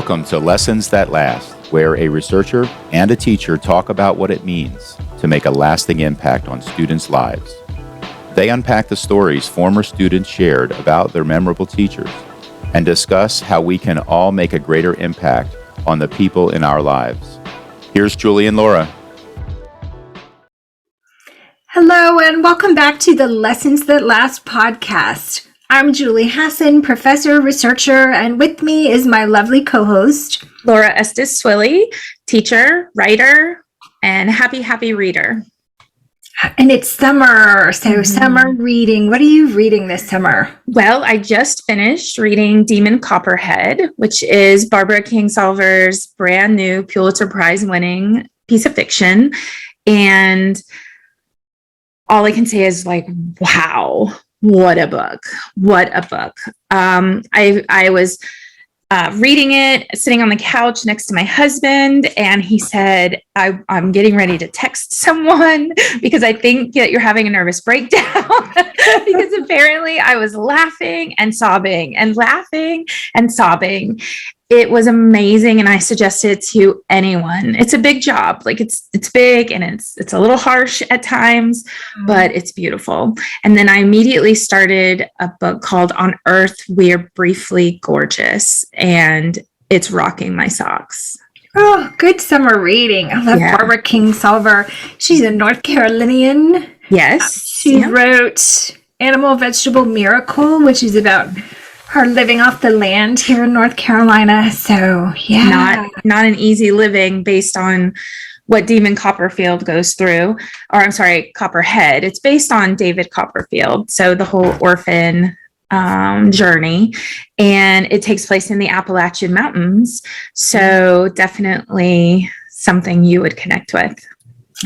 Welcome to Lessons That Last, where a researcher and a teacher talk about what it means to make a lasting impact on students' lives. They unpack the stories former students shared about their memorable teachers and discuss how we can all make a greater impact on the people in our lives. Here's Julie and Laura. Hello, and welcome back to the Lessons That Last podcast. I'm Julie Hassan, professor, researcher, and with me is my lovely co-host, Laura Estes Swilly, teacher, writer, and happy reader. And it's summer, so summer reading. What are you reading this summer? Well, I just finished reading Demon Copperhead, which is Barbara Kingsolver's brand new Pulitzer Prize winning piece of fiction. And all I can say is wow. What a book. What a book. I was reading it, sitting on the couch next to my husband, and he said, I'm getting ready to text someone because I think that you're having a nervous breakdown. Because apparently I was laughing and sobbing and laughing and sobbing. It was amazing, and I suggest it to anyone. It's a big job. It's big, and it's a little harsh at times, but it's beautiful. And then I immediately started a book called On Earth We're Briefly Gorgeous, and it's rocking my socks. Oh, good summer reading. I love Barbara Kingsolver. She's a North Carolinian. Yes. She wrote Animal Vegetable Miracle, which is about her living off the land here in North Carolina. So, yeah. Not an easy living based on what Demon Copperfield goes through. Or I'm sorry, Copperhead. It's based on David Copperfield. So the whole orphan journey. And it takes place in the Appalachian Mountains. So definitely something you would connect with.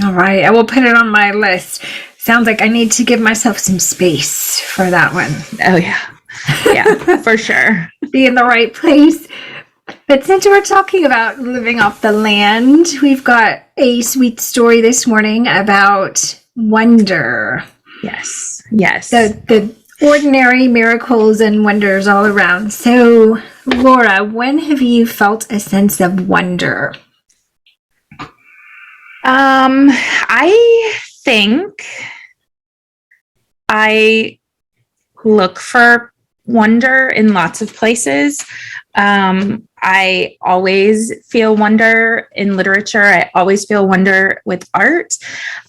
All right. I will put it on my list. Sounds like I need to give myself some space for that one. Oh, yeah. Yeah, for sure. Be in the right place. But since we're talking about living off the land, we've got a sweet story this morning about wonder. Yes. The ordinary miracles and wonders all around. So, Laura, when have you felt a sense of wonder? I think I look for wonder in lots of places. I always feel wonder in literature. I always feel wonder with art.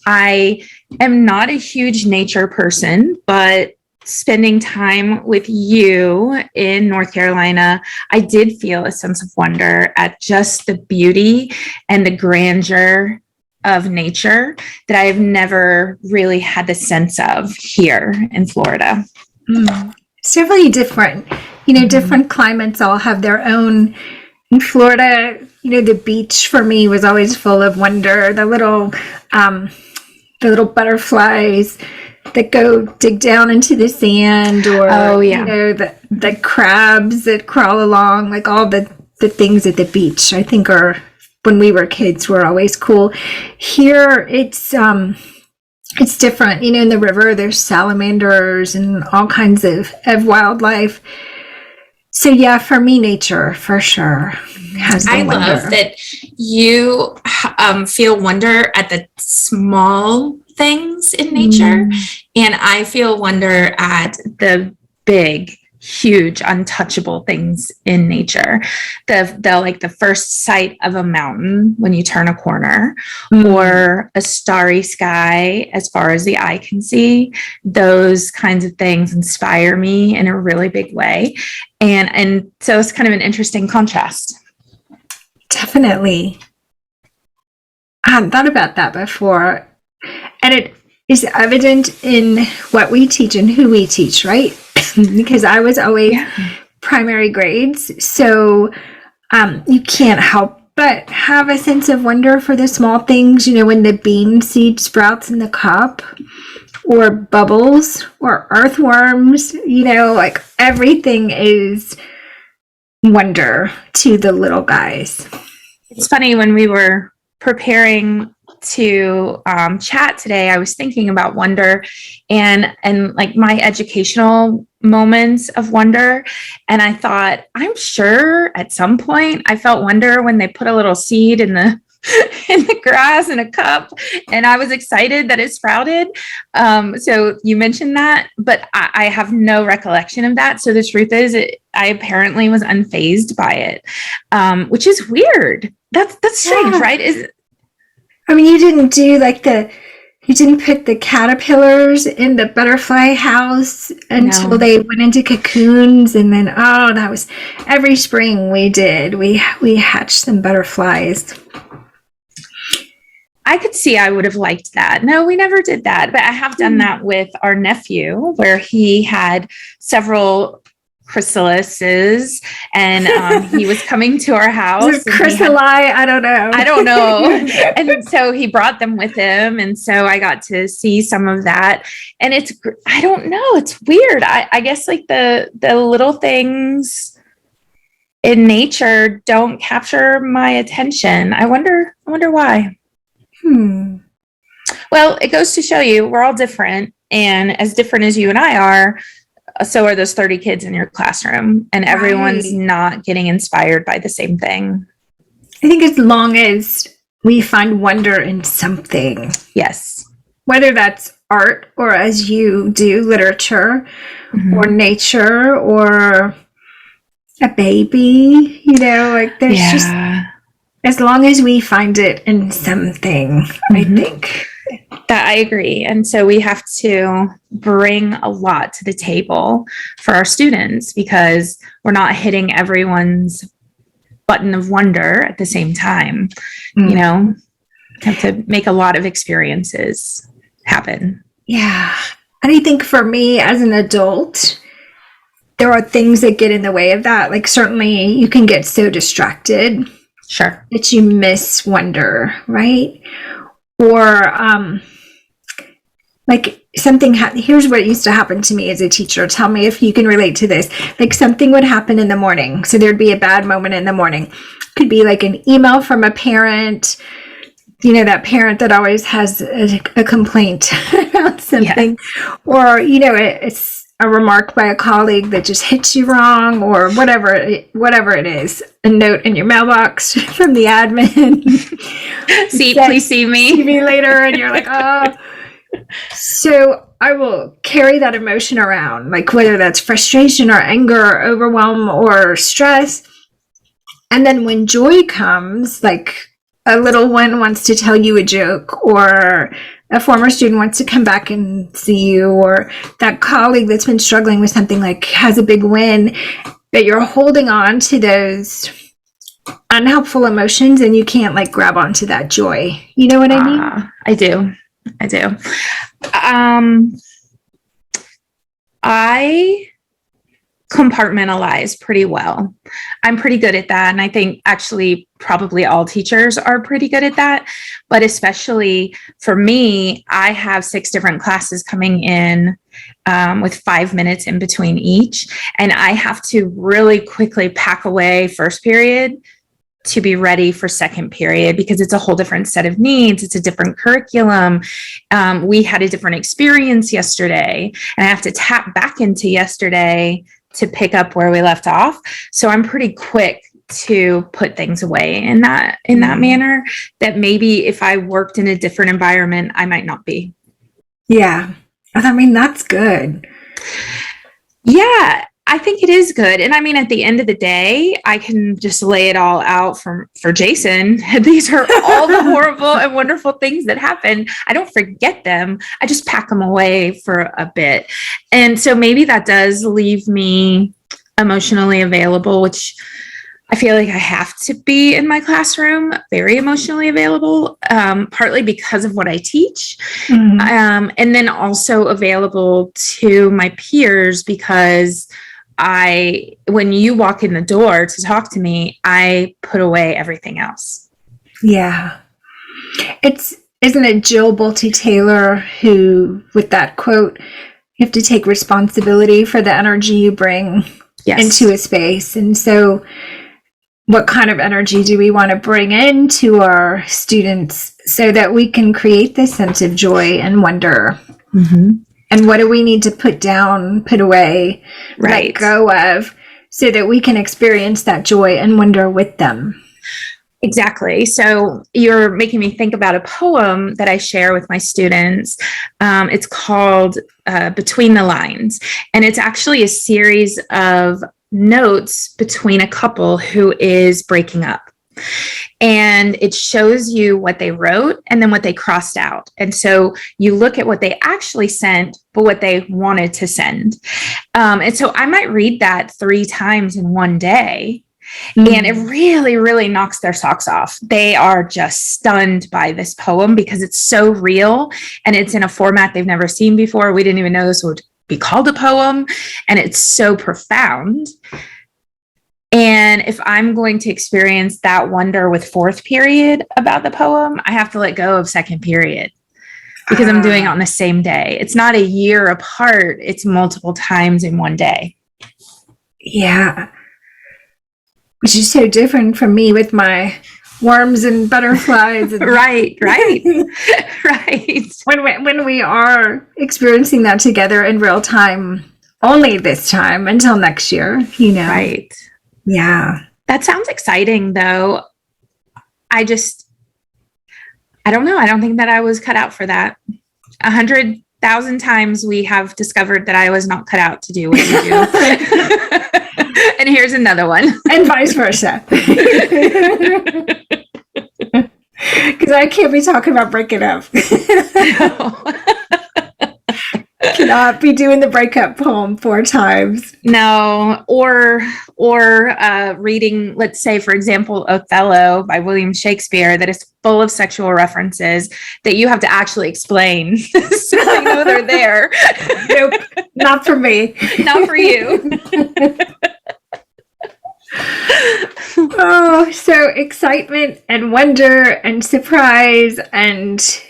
I am not a huge nature person, but spending time with you in North Carolina, I did feel a sense of wonder at just the beauty and the grandeur of nature that I've never really had the sense of here in Florida. It's really different. Different climates all have their own. In Florida, the beach for me was always full of wonder. The little butterflies that go dig down into the sand, or the crabs that crawl along, like all the things at the beach. I think when we were kids were always cool. Here it's different. In the river, there's salamanders and all kinds of wildlife. So yeah, for me, nature for sure has I wonder. love that you feel wonder at the small things in nature, and I feel wonder at the big, huge, untouchable things in nature. The first sight of a mountain when you turn a corner, or a starry sky as far as the eye can see. Those kinds of things inspire me in a really big way. And so it's kind of an interesting contrast. Definitely. I hadn't thought about that before. And it is evident in what we teach and who we teach, right? Because I was always primary grades. So you can't help but have a sense of wonder for the small things, when the bean seed sprouts in the cup, or bubbles, or earthworms, everything is wonder to the little guys. It's funny, when we were preparing to chat today, I was thinking about wonder and like my educational moments of wonder. And I thought, I'm sure at some point I felt wonder when they put a little seed in the in the grass in a cup, and I was excited that it sprouted. So you mentioned that, but I have no recollection of that. So the truth is, I apparently was unfazed by it, which is weird. That's strange, right? I mean, you didn't do you didn't put the caterpillars in the butterfly house until they went into cocoons, and then that was every spring we did. We hatched some butterflies. I could see I would have liked that. No, we never did that, but I have done that with our nephew, where he had several chrysalises, and he was coming to our house. Is it chrysali? I don't know. And so he brought them with him, and so I got to see some of that. And I don't know, it's weird. I guess like the little things in nature don't capture my attention. I wonder why. Well, it goes to show you we're all different, and as different as you and I are, so are those 30 kids in your classroom, and everyone's not getting inspired by the same thing. I think as long as we find wonder in something. Yes. Whether that's art, or as you do, literature, or nature, or a baby, there's just, as long as we find it in something, I think. That I agree. And so we have to bring a lot to the table for our students, because we're not hitting everyone's button of wonder at the same time. Have to make a lot of experiences happen. Yeah. And I think for me as an adult, there are things that get in the way of that. Like, certainly you can get so distracted. Sure. That you miss wonder, right? Or here's what used to happen to me as a teacher. Tell me if you can relate to this. Like, something would happen in the morning. So there'd be a bad moment in the morning. Could be like an email from a parent, that parent that always has a complaint about something. Yeah. Or, it's a remark by a colleague that just hits you wrong, or whatever it is. A note in your mailbox from the admin. Please see me. See me later, and you're like, oh. So I will carry that emotion around, like whether that's frustration or anger or overwhelm or stress. And then when joy comes, like a little one wants to tell you a joke, or a former student wants to come back and see you, or that colleague that's been struggling with something, like has a big win, that you're holding on to those unhelpful emotions, and you can't like grab onto that joy. You know what I mean? I do. I compartmentalize pretty well. I'm pretty good at that. And I think actually probably all teachers are pretty good at that. But especially for me, I have 6 different classes coming in with 5 minutes in between each. And I have to really quickly pack away first period to be ready for second period, because it's a whole different set of needs. It's a different curriculum. We had a different experience yesterday, and I have to tap back into yesterday to pick up where we left off. So I'm pretty quick to put things away in that manner, that maybe if I worked in a different environment, I might not be. Yeah. I mean, that's good. Yeah, I think it is good. And I mean, at the end of the day, I can just lay it all out for Jason. These are all the horrible and wonderful things that happen. I don't forget them. I just pack them away for a bit. And so maybe that does leave me emotionally available, which I feel like I have to be in my classroom, very emotionally available, partly because of what I teach. And then also available to my peers, because when you walk in the door to talk to me, I put away everything else. Yeah. Isn't it Jill Bolte Taylor who, with that quote, you have to take responsibility for the energy you bring into a space. And so what kind of energy do we want to bring into our students so that we can create this sense of joy and wonder? And what do we need to put down, put away, Right. let go of, so that we can experience that joy and wonder with them? Exactly. So you're making me think about a poem that I share with my students. It's called Between the Lines. And it's actually a series of notes between a couple who is breaking up. And it shows you what they wrote and then what they crossed out. And so you look at what they actually sent, but what they wanted to send. And so I might read that 3 times in one day. And it really, really knocks their socks off. They are just stunned by this poem because it's so real and it's in a format they've never seen before. We didn't even know this would be called a poem, and it's so profound. And if I'm going to experience that wonder with 4th period about the poem, I have to let go of 2nd period because I'm doing it on the same day. It's not a year apart. It's multiple times in one day. Yeah. Which is so different from me with my worms and butterflies. And Right. Right. when we are experiencing that together in real time, only this time until next year, Right. Yeah. That sounds exciting, though. I don't know. I don't think that I was cut out for that. 100,000 times we have discovered that I was not cut out to do what you do. And here's another one. And vice versa. Because I can't be talking about breaking up. Cannot be doing the breakup poem 4 times. No, or reading, let's say, for example, Othello by William Shakespeare, that is full of sexual references that you have to actually explain so they know they're there. Nope, not for me. Not for you. Oh, so excitement and wonder and surprise and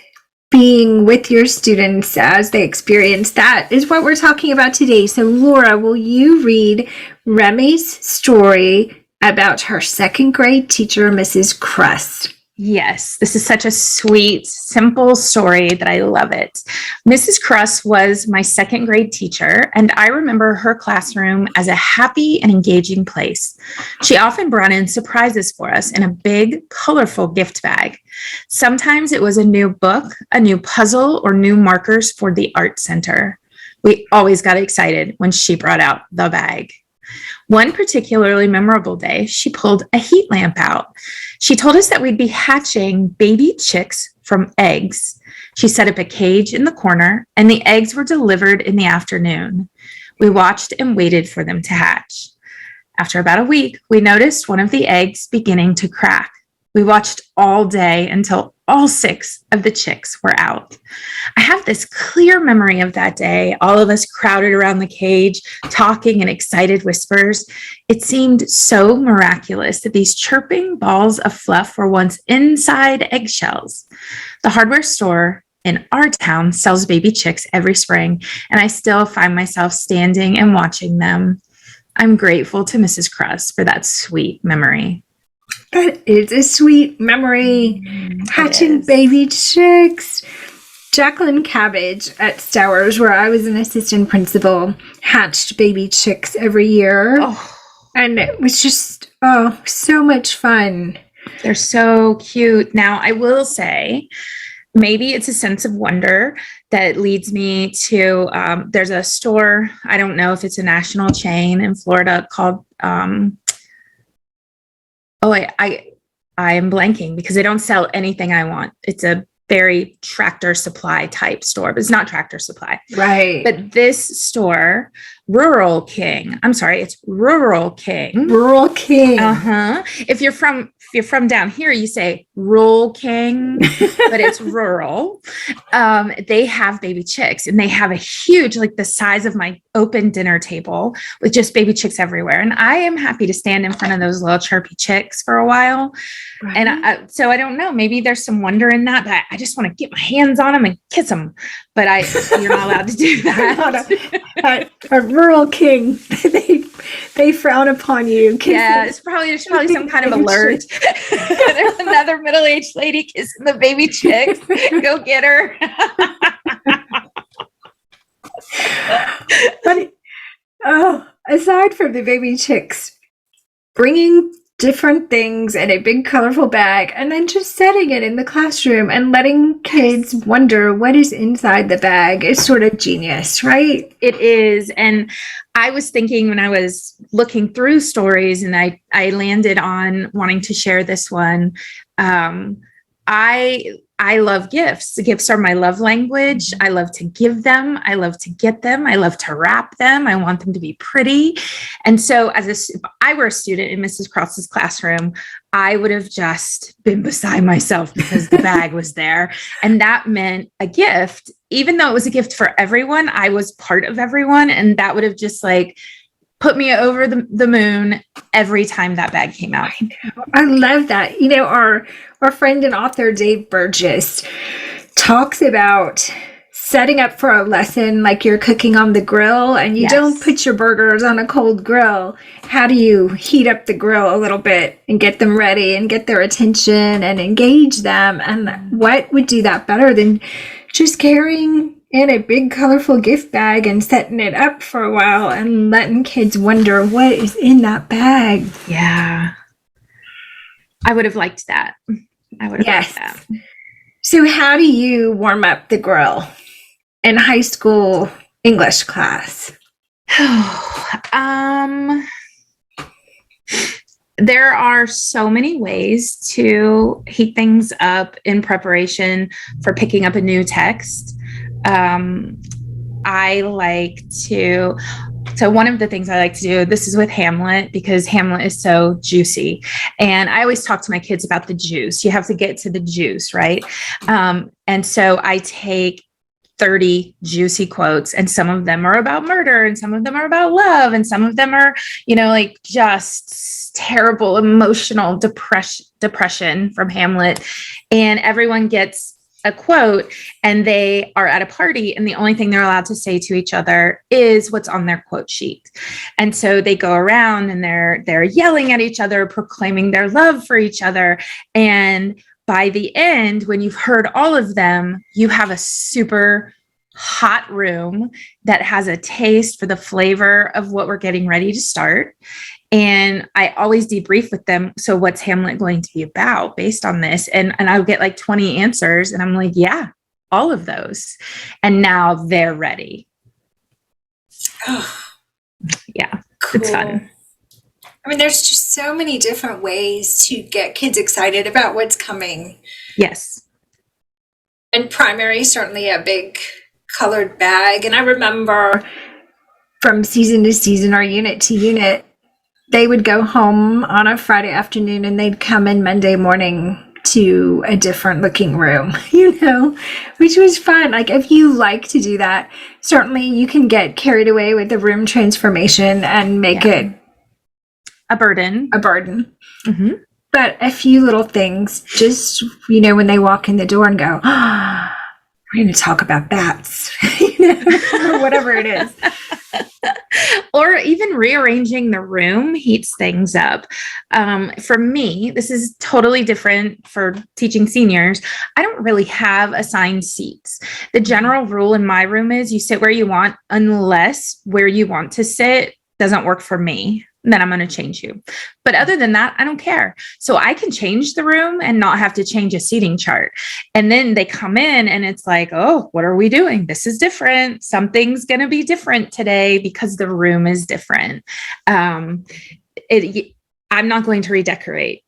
being with your students as they experience that is what we're talking about today. So Laura, will you read Remi's story about her 2nd grade teacher, Mrs. Kruss? Yes, this is such a sweet, simple story that I love it. Mrs. Kruss was my 2nd grade teacher, and I remember her classroom as a happy and engaging place. She often brought in surprises for us in a big, colorful gift bag. Sometimes it was a new book, a new puzzle, or new markers for the art center. We always got excited when she brought out the bag. One particularly memorable day, she pulled a heat lamp out. She told us that we'd be hatching baby chicks from eggs. She set up a cage in the corner, and the eggs were delivered in the afternoon. We watched and waited for them to hatch. After about a week, we noticed one of the eggs beginning to crack. We watched all day until all 6 of the chicks were out. I have this clear memory of that day, all of us crowded around the cage, talking in excited whispers. It seemed so miraculous that these chirping balls of fluff were once inside eggshells. The hardware store in our town sells baby chicks every spring, and I still find myself standing and watching them. I'm grateful to Mrs. Kruss for that sweet memory. That is a sweet memory. Hatching baby chicks. Jacqueline Cabbage at Stowers, where I was an assistant principal, hatched baby chicks every year. Oh, And it was just, so much fun. they're so cute. Now, I will say, maybe it's a sense of wonder that leads me to, there's a store, I don't know if it's a national chain in Florida called, I am blanking because they don't sell anything I want. It's a very Tractor Supply type store, but it's not Tractor Supply. Right. But this store, Rural King. I'm sorry, it's Rural King. Rural King. If you're from down here, you say Rural King, but it's rural. They have baby chicks, and they have a huge, like the size of my open dinner table, with just baby chicks everywhere. And I am happy to stand in front of those little chirpy chicks for a while. Right. And so I don't know, maybe there's some wonder in that, but I just want to get my hands on them and kiss them. But you're not allowed to do that. A Rural King, they frown upon you. Yeah, there's probably some kind of alert. There's another middle-aged lady kissing the baby chicks. Go get her. aside from the baby chicks, bringing different things in a big colorful bag and then just setting it in the classroom and letting kids wonder what is inside the bag is sort of genius, right? It is. And I was thinking when I was looking through stories and I landed on wanting to share this one. I love gifts. Gifts are my love language. I love to give them. I love to get them. I love to wrap them. I want them to be pretty. And so if I were a student in Mrs. Kruss's classroom, I would have just been beside myself because the bag was there. And that meant a gift. Even though it was a gift for everyone, I was part of everyone. And that would have just like put me over the moon every time that bag came out. I love that. You know, our friend and author Dave Burgess talks about setting up for a lesson like you're cooking on the grill and you don't put your burgers on a cold grill. How do you heat up the grill a little bit and get them ready and get their attention and engage them? And what would do that better than just carrying in a big colorful gift bag and setting it up for a while and letting kids wonder what is in that bag? Yeah. I would have liked that. I would have liked that. So how do you warm up the grill in high school English class? There are so many ways to heat things up in preparation for picking up a new text. So one of the things I like to do, this is with Hamlet, because Hamlet is so juicy. And I always talk to my kids about the juice. You have to get to the juice, right? And so I take 30 juicy quotes, and some of them are about murder, and some of them are about love, and some of them are, like just terrible emotional depression from Hamlet. And everyone gets a quote, and they are at a party, and the only thing they're allowed to say to each other is what's on their quote sheet. And so they go around and they're yelling at each other, proclaiming their love for each other. And by the end, when you've heard all of them, you have a super hot room that has a taste for the flavor of what we're getting ready to start. And I always debrief with them. So what's Hamlet going to be about based on this? And I'll get like 20 answers. And I'm like, yeah, all of those. And now they're ready. Oh, yeah, cool. It's fun. I mean, there's just so many different ways to get kids excited about what's coming. Yes. And primary, certainly a big colored bag. And I remember from season to season or unit to unit, they would go home on a Friday afternoon and they'd come in Monday morning to a different looking room, which was fun. Like if you like to do that, certainly you can get carried away with the room transformation and make it a burden. Mm-hmm. But a few little things, just, when they walk in the door and go, we're going to talk about bats, or whatever it is. Or even rearranging the room heats things up. For me, this is totally different for teaching seniors. I don't really have assigned seats. The general rule in my room is you sit where you want, unless where you want to sit doesn't work for me. Then I'm going to change you. But other than that, I don't care. So I can change the room and not have to change a seating chart. And then they come in and it's like, oh, what are we doing? This is different. Something's going to be different today because the room is different. I'm not going to redecorate,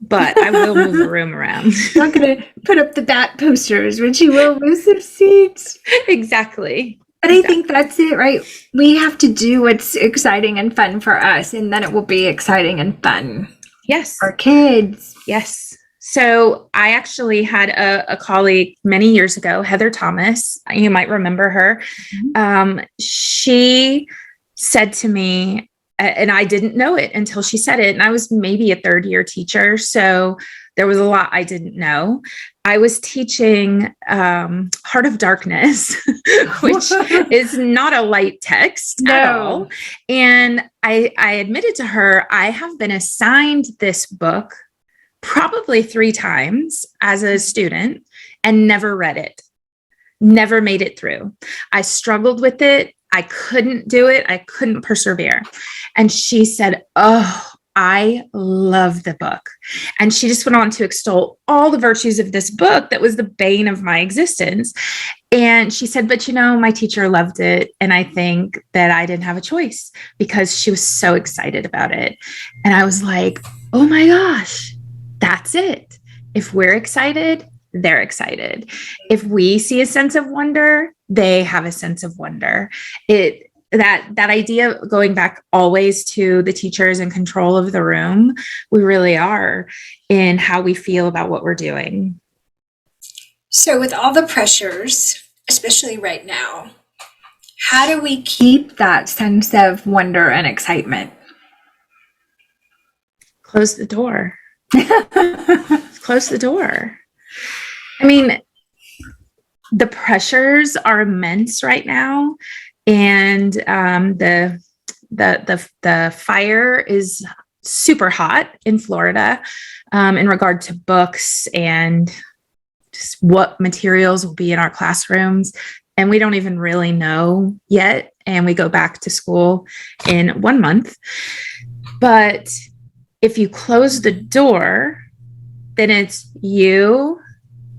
but I will move the room around. I'm not going to put up the bat posters, but you will move some seats. Exactly. But I think that's it, right? We have to do what's exciting and fun for us, and then it will be exciting and fun. Yes. For kids. Yes. So I actually had a colleague many years ago, Heather Thomas. You might remember her. Mm-hmm. She said to me, and I didn't know it until she said it, and I was maybe a third year teacher. So there was a lot I didn't know. I was teaching Heart of Darkness, which is not a light text at all. And I admitted to her, I have been assigned this book probably 3 times as a student and never read it, never made it through. I struggled with it. I couldn't do it. I couldn't persevere. And she said, oh, I love the book. And she just went on to extol all the virtues of this book that was the bane of my existence. And she said, but my teacher loved it. And I think that I didn't have a choice because she was so excited about it. And I was like, oh my gosh, that's it. If we're excited, they're excited. If we see a sense of wonder, they have a sense of wonder. That idea of going back always to the teachers in control of the room, we really are in how we feel about what we're doing. So with all the pressures, especially right now, how do we keep that sense of wonder and excitement? Close the door. Close the door. I mean, the pressures are immense right now, and the fire is super hot in Florida in regard to books and just what materials will be in our classrooms. And we don't even really know yet. And we go back to school in 1 month. But if you close the door, then it's you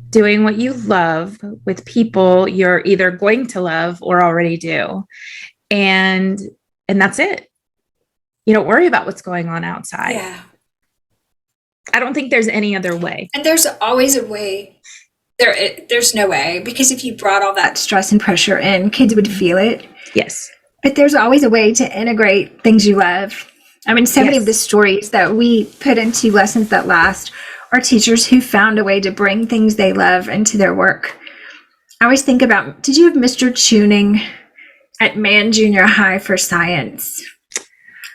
doing what you love with people you're either going to love or already do. And that's it. You don't worry about what's going on outside. Yeah. I don't think there's any other way. And there's always a way. There's no way, because if you brought all that stress and pressure in, kids would feel it. Yes. But there's always a way to integrate things you love. I mean, so many of the stories that we put into Lessons That Last are teachers who found a way to bring things they love into their work. I always think about, did you have Mr. Tuning at Man Junior High for science?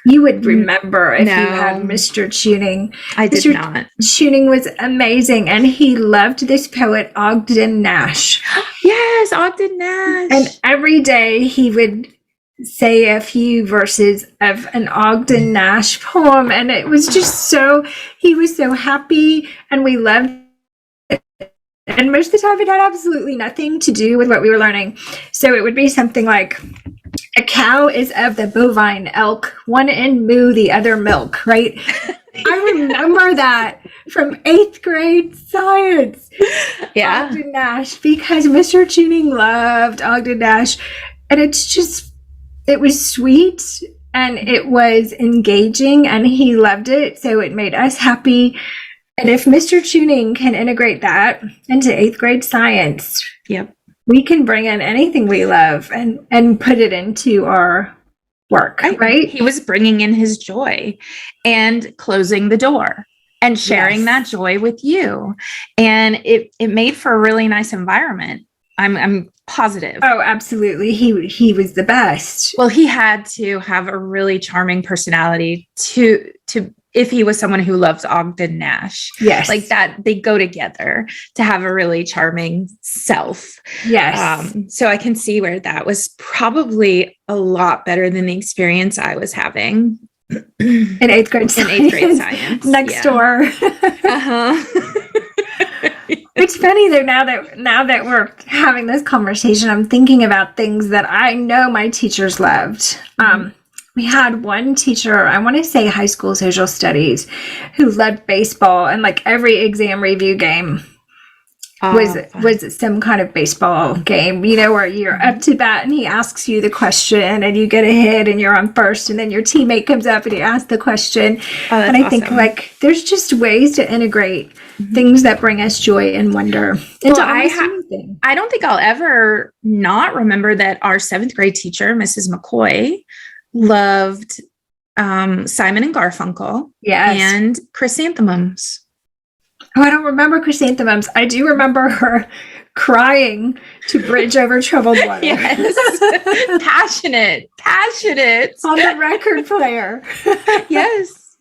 You would remember if you had Mr. Tuning. I did not. Tuning was amazing, and he loved this poet, Ogden Nash. Yes, Ogden Nash. And every day he would say a few verses of an Ogden Nash poem, and it was just he was so happy, and we loved it. And most of the time it had absolutely nothing to do with what we were learning. So it would be something like, a cow is of the bovine elk, one in moo, the other milk, right? I remember that from 8th grade science. Yeah. Ogden Nash, because Mr. Tuning loved Ogden Nash. And it was sweet and it was engaging and he loved it. So it made us happy. And if Mr. Tuning can integrate that into 8th grade science, yep, we can bring in anything we love and put it into our work, right? He was bringing in his joy and closing the door and sharing that joy with you. And it made for a really nice environment. I'm positive. Oh, absolutely. He was the best. Well, he had to have a really charming personality to if he was someone who loves Ogden Nash. Yes. Like that, they go together to have a really charming self. Yes. So I can see where that was probably a lot better than the experience I was having. In 8th grade science. In 8th grade science. Next door. It's funny though, now that we're having this conversation, I'm thinking about things that I know my teachers loved. We had one teacher, I want to say high school social studies, who loved baseball, and like every exam review game was some kind of baseball game, where you're up to bat and he asks you the question and you get a hit and you're on first, and then your teammate comes up and he asks the question. And I think like there's just ways to integrate things that bring us joy and wonder. I don't think I'll ever not remember that our 7th grade teacher, Mrs. McCoy, loved Simon and Garfunkel and chrysanthemums. Oh, I don't remember chrysanthemums. I do remember her crying to Bridge Over Troubled Water. Yes. Passionate. On the record player. Yes,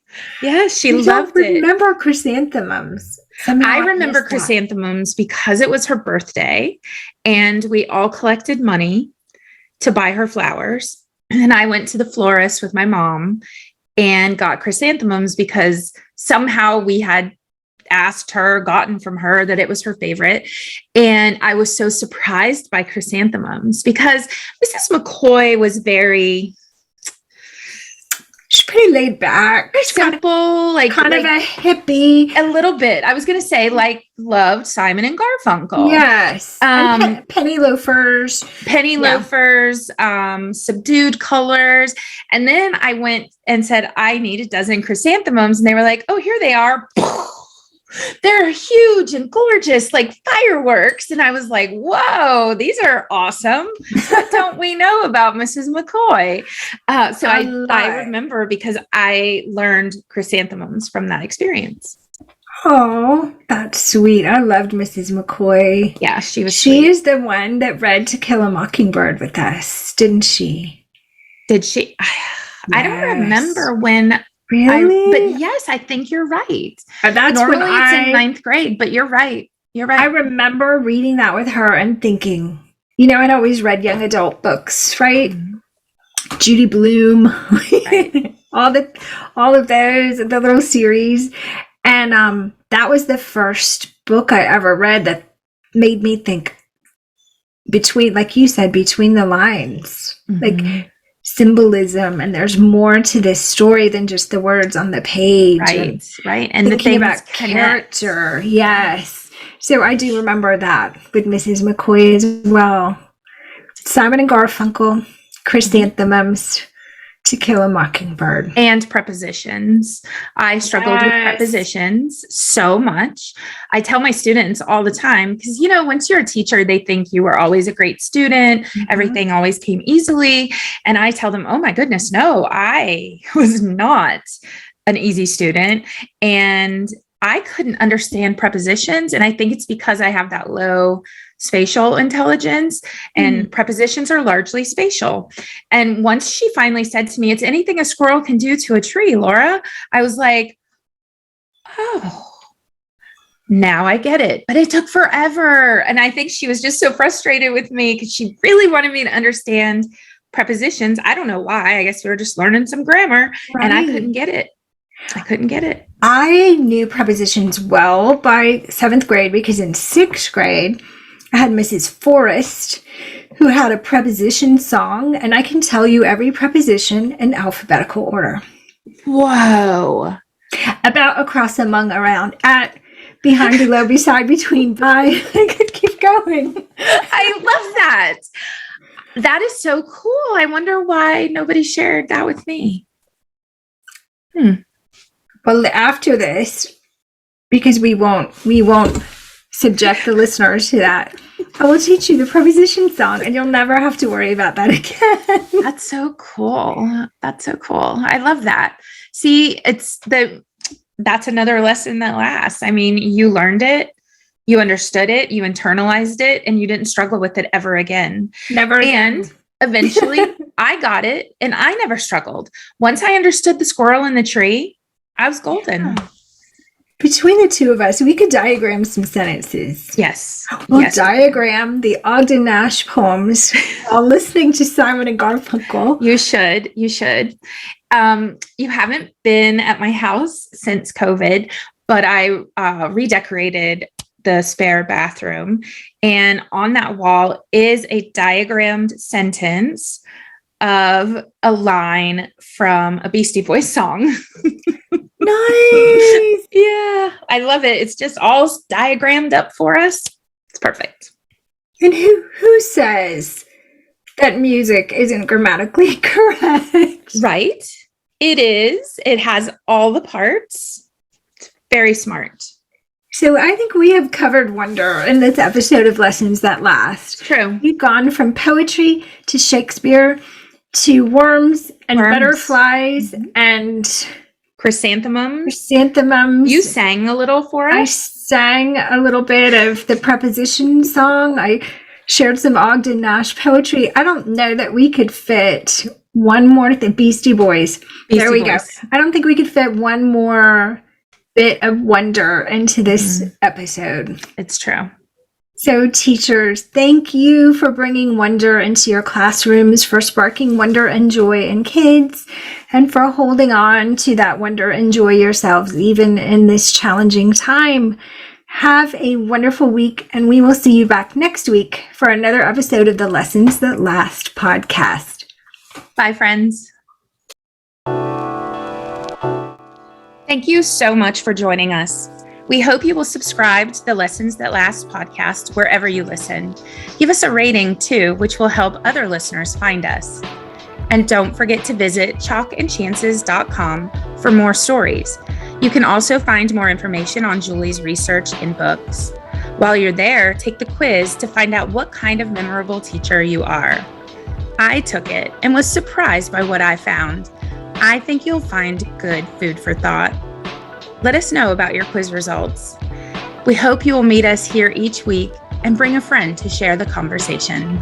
she loved it. I remember chrysanthemums. I remember chrysanthemums because it was her birthday and we all collected money to buy her flowers. And I went to the florist with my mom and got chrysanthemums because somehow we had asked her, gotten from her that it was her favorite. And I was so surprised by chrysanthemums because Mrs. McCoy was very she's pretty laid back, simple, kind of a hippie, a little bit. I was going to say loved Simon and Garfunkel. Yes. And penny loafers, subdued colors. And then I went and said, I need a dozen chrysanthemums. And they were like, oh, here they are. They're huge and gorgeous, like fireworks. And I was like, whoa, these are awesome. What don't we know about Mrs. McCoy? So I remember because I learned chrysanthemums from that experience. Oh, that's sweet. I loved Mrs. McCoy. Yeah, she is the one that read To Kill a Mockingbird with us, didn't she? Did she? I don't remember when. Really? But yes, I think you're right. That's normally it's in ninth grade, but you're right. You're right. I remember reading that with her and thinking, I'd always read young adult books, right? Mm-hmm. Judy Blume, right. all of those, the little series. And that was the first book I ever read that made me think like you said, between the lines. Mm-hmm. Like symbolism, and there's more to this story than just the words on the page. Right. And the thing about character. Yes. So I do remember that with Mrs. McCoy as well. Simon and Garfunkel, chrysanthemums, To Kill a Mockingbird. And prepositions. I struggled with prepositions so much. I tell my students all the time, because, once you're a teacher, they think you were always a great student. Mm-hmm. Everything always came easily. And I tell them, oh my goodness, no, I was not an easy student. And I couldn't understand prepositions. And I think it's because I have that low spatial intelligence, and prepositions are largely spatial. And once she finally said to me, it's anything a squirrel can do to a tree, Laura, I was like, oh, now I get it. But it took forever. And I think she was just so frustrated with me because she really wanted me to understand prepositions. I don't know why. I guess we were just learning some grammar, and I couldn't get it. I knew prepositions well by 7th grade because in 6th grade, I had Mrs. Forrest, who had a preposition song, and I can tell you every preposition in alphabetical order. Whoa. About, across, among, around, at, behind, below, beside, between, by. I could keep going. I love that. That is so cool. I wonder why nobody shared that with me. Well, after this, because we won't subject the listeners to that, I will teach you the preposition song, and you'll never have to worry about that again. That's so cool. I love that. See, that's another lesson that lasts. I mean, you learned it, you understood it, you internalized it, and you didn't struggle with it ever again. Never again. And eventually I got it, and I never struggled. Once I understood the squirrel in the tree, I was golden. Yeah. Between the two of us, we could diagram some sentences. Yes. We'll diagram the Ogden Nash poems while listening to Simon and Garfunkel. You should. You haven't been at my house since COVID, but I redecorated the spare bathroom. And on that wall is a diagrammed sentence of a line from a Beastie Boys song. Nice. Yeah, I love it. It's just all diagrammed up for us. It's perfect. And who says that music isn't grammatically correct? Right. It is. It has all the parts. It's very smart. So I think we have covered wonder in this episode of Lessons That Last. True. We've gone from poetry to Shakespeare to worms and butterflies and chrysanthemums. You sang a little for us. I sang a little bit of the preposition song. I shared some Ogden Nash poetry. I don't know that we could fit one more thing. Beastie Boys. There we go. I don't think we could fit one more bit of wonder into this episode. It's true. So, teachers, thank you for bringing wonder into your classrooms, for sparking wonder and joy in kids, and for holding on to that wonder and joy yourselves, even in this challenging time. Have a wonderful week, and we will see you back next week for another episode of the Lessons That Last podcast. Bye, friends. Thank you so much for joining us. We hope you will subscribe to the Lessons That Last podcast wherever you listen. Give us a rating too, which will help other listeners find us. And don't forget to visit chalkandchances.com for more stories. You can also find more information on Julie's research in books. While you're there, take the quiz to find out what kind of memorable teacher you are. I took it and was surprised by what I found. I think you'll find good food for thought. Let us know about your quiz results. We hope you will meet us here each week and bring a friend to share the conversation.